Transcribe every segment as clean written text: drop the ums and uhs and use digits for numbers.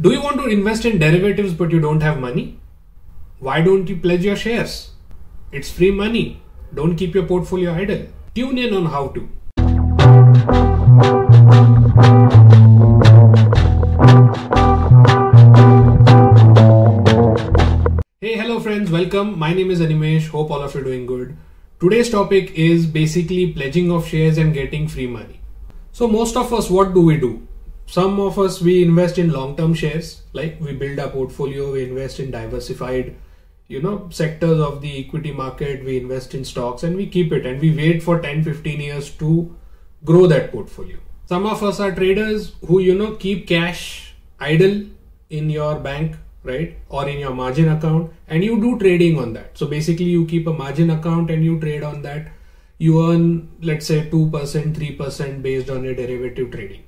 Do you want to invest in derivatives but you don't have money? Why don't you pledge your shares? It's free money. Don't keep your portfolio idle. Tune in on how to. Hey, hello friends, welcome. My name is Animesh. Hope all of you are doing good. Today's topic is basically pledging of shares and getting free money. So most of us, what do? Some of us, we invest in long-term shares, like we build our portfolio, we invest in diversified, sectors of the equity market, we invest in stocks and we keep it and we wait for 10-15 years to grow that portfolio. Some of us are traders who, keep cash idle in your bank, right? Or in your margin account, and you do trading on that. So basically you keep a margin account and you trade on that. You earn, let's say 2%, 3% based on your derivative trading.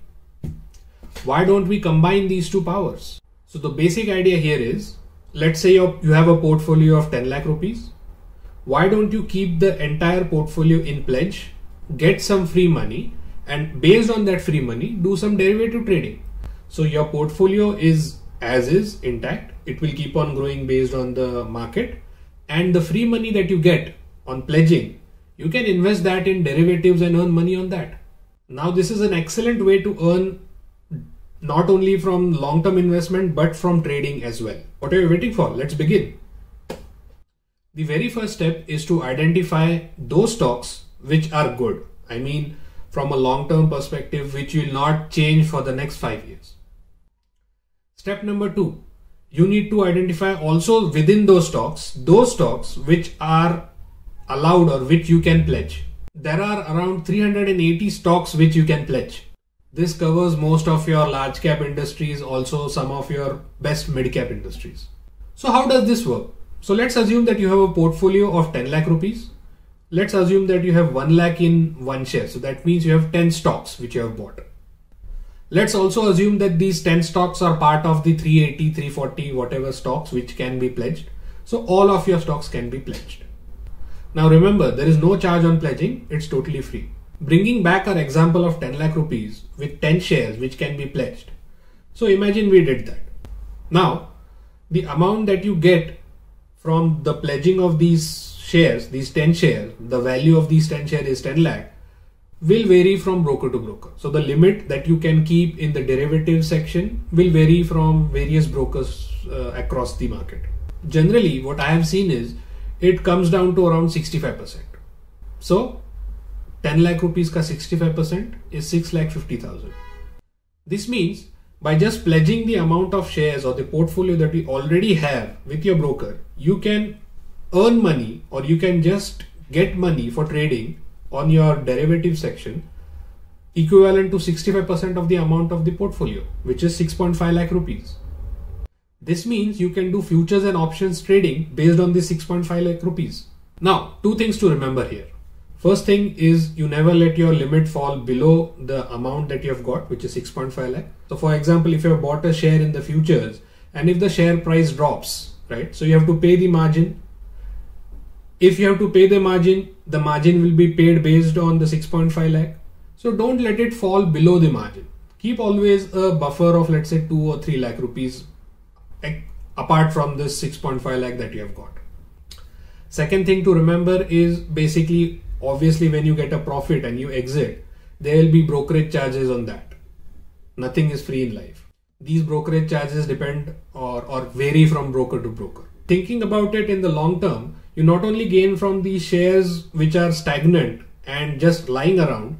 Why don't we combine these two powers? So the basic idea here is, let's say you have a portfolio of 10 lakh rupees. Why don't you keep the entire portfolio in pledge, get some free money, and based on that free money, do some derivative trading. So your portfolio is as is intact. It will keep on growing based on the market, and the free money that you get on pledging, you can invest that in derivatives and earn money on that. Now this is an excellent way to earn not only from long-term investment but from trading as well. What are you waiting for? Let's begin. The very first step is to identify those stocks which are good. I mean, from a long-term perspective, which will not change for the next 5 years. Step number 2, you need to identify also within those stocks which are allowed or which you can pledge. There are around 380 stocks which you can pledge. This covers most of your large cap industries, also some of your best mid cap industries. So how does this work? So let's assume that you have a portfolio of 10 lakh rupees. Let's assume that you have 1 lakh in one share. So that means you have 10 stocks which you have bought. Let's also assume that these 10 stocks are part of the 380, 340, whatever stocks which can be pledged. So all of your stocks can be pledged. Now remember, there is no charge on pledging. It's totally free. Bringing back our example of 10 lakh rupees with 10 shares which can be pledged. So imagine we did that. Now, the amount that you get from the pledging of these shares, these 10 shares, the value of these 10 shares is 10 lakh, will vary from broker to broker. So the limit that you can keep in the derivative section will vary from various brokers across the market. Generally, what I have seen is it comes down to around 65%. So 10 lakh rupees ka 65% is 6,50,000. This means by just pledging the amount of shares or the portfolio that you already have with your broker, you can earn money or you can just get money for trading on your derivative section equivalent to 65% of the amount of the portfolio, which is 6.5 lakh rupees. This means you can do futures and options trading based on the 6.5 lakh rupees. Now, two things to remember here. First thing is you never let your limit fall below the amount that you have got, which is 6.5 lakh. So for example, if you have bought a share in the futures and if the share price drops, right? So you have to pay the margin. If you have to pay the margin will be paid based on the 6.5 lakh. So don't let it fall below the margin. Keep always a buffer of, let's say, 2 or 3 lakh rupees apart from this 6.5 lakh that you have got. Second thing to remember is basically, obviously when you get a profit and you exit, there will be brokerage charges on that. Nothing is free in life. These brokerage charges depend or vary from broker to broker. Thinking about it in the long term, you not only gain from these shares which are stagnant and just lying around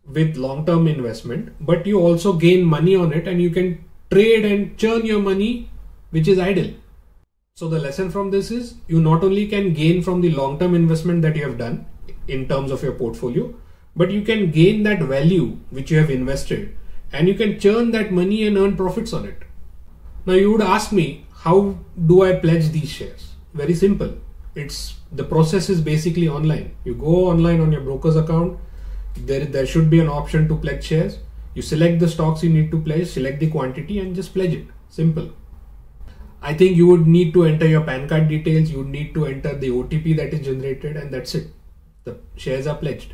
with long-term investment, but you also gain money on it and you can trade and churn your money which is idle. So the lesson from this is you not only can gain from the long-term investment that you have done in terms of your portfolio, but you can gain that value which you have invested and you can churn that money and earn profits on it. Now you would ask me, how do I pledge these shares? Very simple. The process is basically online. You go online on your broker's account. There should be an option to pledge shares. You select the stocks you need to pledge, select the quantity and just pledge it. Simple. I think you would need to enter your PAN card details. You would need to enter the OTP that is generated and that's it. The shares are pledged.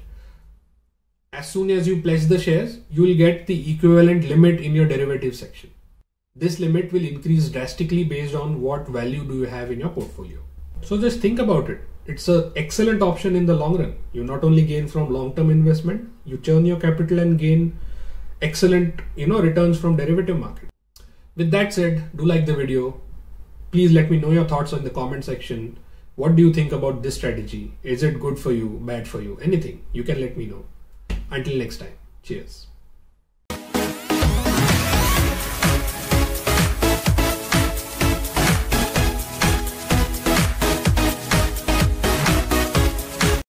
As soon as you pledge the shares, you will get the equivalent limit in your derivative section. This limit will increase drastically based on what value do you have in your portfolio. So just think about it. It's an excellent option in the long run. You not only gain from long-term investment, you churn your capital and gain excellent, returns from derivative market. With that said, do like the video. Please let me know your thoughts in the comment section. What do you think about this strategy? Is it good for you, bad for you? Anything, you can let me know. Until next time, cheers.